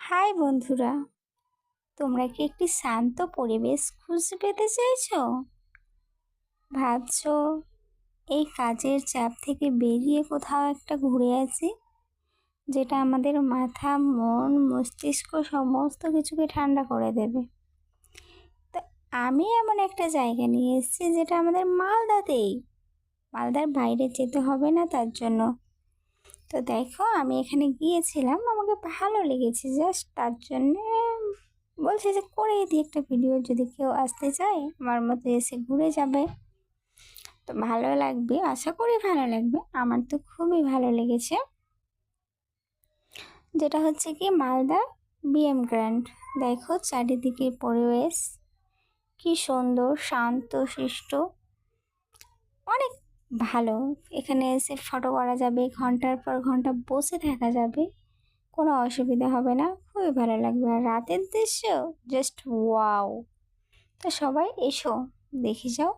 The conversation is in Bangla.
হাই বন্ধুরা, তোমরা কি একটি শান্ত পরিবেশ খুঁজে পেতে চাইছো? ভাবছো এই কাজের চাপ থেকে বেরিয়ে কোথাও একটা ঘুরে আসি, যেটা আমাদের মাথা, মন, মস্তিষ্ক সমস্ত কিছুকে ঠান্ডা করে দেবে। তো আমি এমন একটা জায়গা নিয়ে এসেছি যেটা আমাদের মালদার বাইরে যেতে হবে না তার জন্য। তো দেখো, আমি এখানে গিয়েছিলাম, আমাকে ভালো লেগেছে, জাস্ট তার জন্যে বলছে যে করে দিই একটা ভিডিও, যদি কেউ আসতে চায় আমার মতো এসে ঘুরে যাবে। তো ভালো লাগবে, আশা করি ভালো লাগবে। আমার তো খুবই ভালো লেগেছে। যেটা হচ্ছে কি মালদা বিএম গ্র্যান্ড। দেখো চারিদিকে পরিবেশ কি সুন্দর, শান্ত শিষ্ট, অনেক ভালো। এখানে এসে ফটো করা যাবে, ঘন্টার পর ঘন্টা বসে থাকা যাবে, কোনো অসুবিধা হবে না, খুবই ভালো লাগবে। আর রাতের দৃশ্য জাস্ট ওয়াও। তো সবাই এসো, দেখে যাও।